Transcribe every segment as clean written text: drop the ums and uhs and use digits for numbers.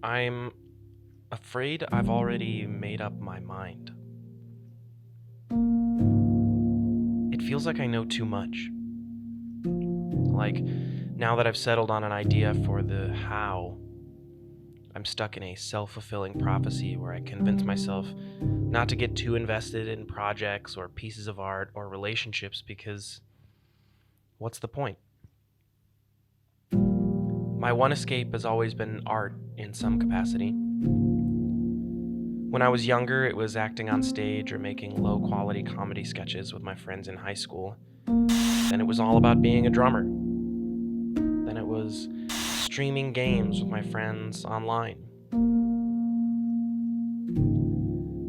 I'm afraid I've already made up my mind. It feels like I know too much. Like, now that I've settled on an idea for the how, I'm stuck in a self-fulfilling prophecy where I convince myself not to get too invested in projects or pieces of art or relationships because what's the point? My one escape has always been art in some capacity. When I was younger, it was acting on stage or making low-quality comedy sketches with my friends in high school. Then it was all about being a drummer. Then it was streaming games with my friends online.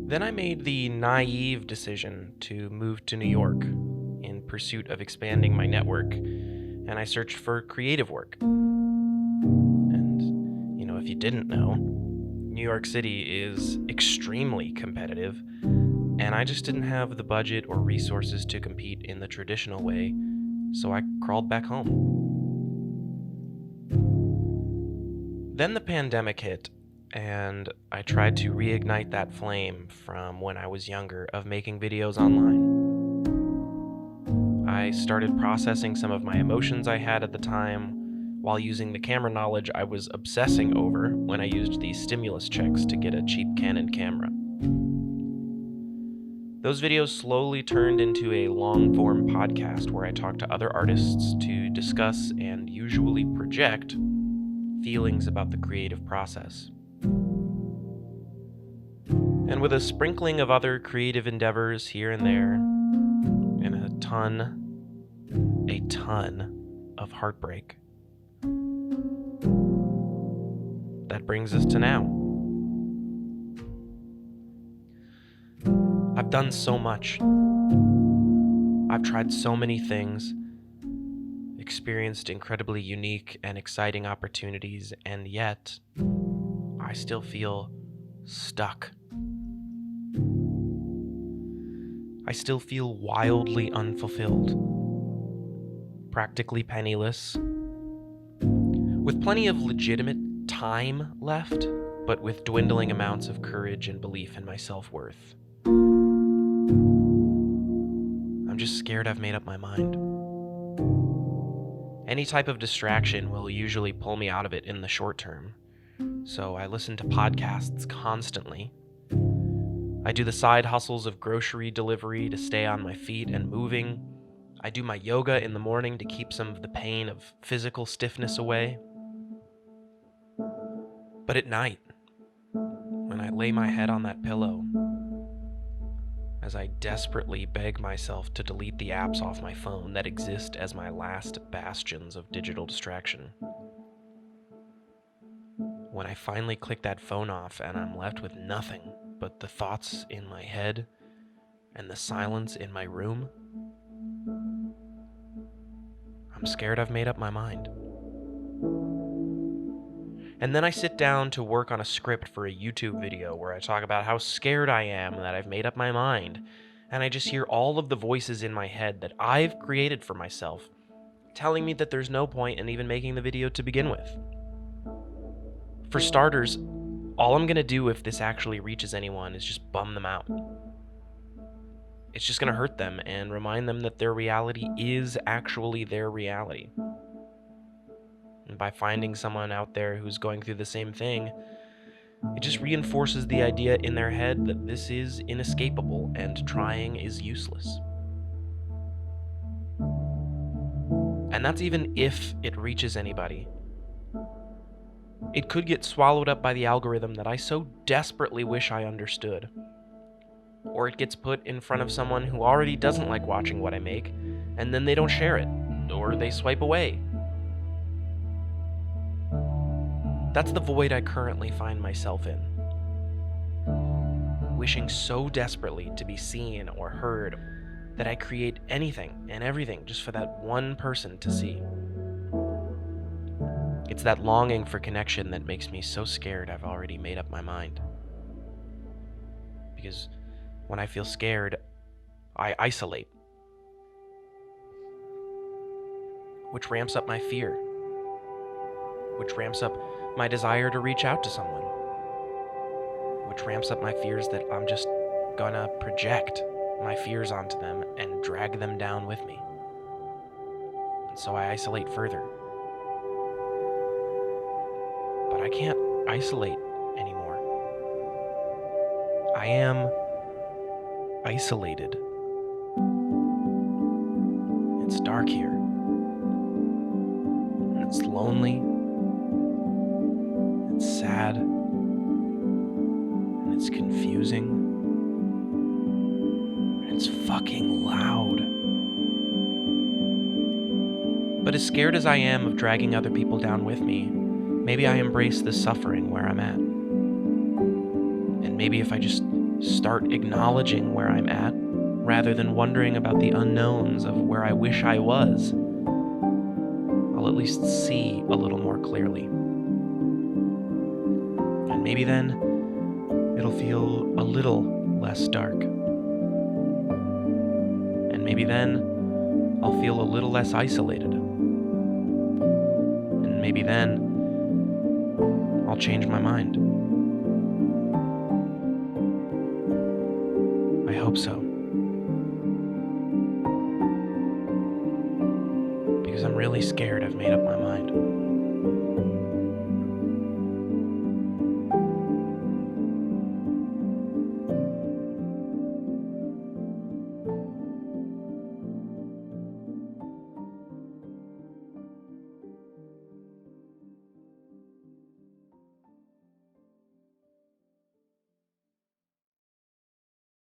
Then I made the naive decision to move to New York in pursuit of expanding my network, and I searched for creative work. And, if you didn't know, New York City is extremely competitive, and I just didn't have the budget or resources to compete in the traditional way, so I crawled back home. Then the pandemic hit, and I tried to reignite that flame from when I was younger of making videos online. I started processing some of my emotions I had at the time while using the camera knowledge I was obsessing over when I used these stimulus checks to get a cheap Canon camera. Those videos slowly turned into a long-form podcast where I talk to other artists to discuss and usually project feelings about the creative process. And with a sprinkling of other creative endeavors here and there, and a ton of heartbreak, that brings us to now. I've done so much. I've tried so many things, experienced incredibly unique and exciting opportunities, and yet I still feel stuck. I still feel wildly unfulfilled, practically penniless, with plenty of legitimate time left, but with dwindling amounts of courage and belief in my self-worth. I'm just scared I've made up my mind. Any type of distraction will usually pull me out of it in the short term, so I listen to podcasts constantly. I do the side hustles of grocery delivery to stay on my feet and moving. I do my yoga in the morning to keep some of the pain of physical stiffness away. But at night, when I lay my head on that pillow, as I desperately beg myself to delete the apps off my phone that exist as my last bastions of digital distraction, when I finally click that phone off and I'm left with nothing but the thoughts in my head and the silence in my room, I'm scared I've made up my mind. And then I sit down to work on a script for a YouTube video where I talk about how scared I am that I've made up my mind, and I just hear all of the voices in my head that I've created for myself telling me that there's no point in even making the video to begin with. For starters, all I'm gonna do if this actually reaches anyone is just bum them out. It's just gonna hurt them and remind them that their reality is actually their reality. And by finding someone out there who's going through the same thing, it just reinforces the idea in their head that this is inescapable and trying is useless. And that's even if it reaches anybody. It could get swallowed up by the algorithm that I so desperately wish I understood. Or it gets put in front of someone who already doesn't like watching what I make, and then they don't share it, or they swipe away. That's the void I currently find myself in. Wishing so desperately to be seen or heard that I create anything and everything just for that one person to see. It's that longing for connection that makes me so scared I've already made up my mind. Because when I feel scared, I isolate, which ramps up my fear, which ramps up my desire to reach out to someone, which ramps up my fears that I'm just gonna project my fears onto them and drag them down with me. And so I isolate further. But I can't isolate anymore. I am isolated. It's dark here. And it's lonely. It's sad. And it's confusing. And it's fucking loud. But as scared as I am of dragging other people down with me, maybe I embrace the suffering where I'm at. And maybe if I just start acknowledging where I'm at, rather than wondering about the unknowns of where I wish I was, I'll at least see a little more clearly. And maybe then it'll feel a little less dark. And maybe then I'll feel a little less isolated. And maybe then I'll change my mind. I hope so. Because I'm really scared I've made up my mind.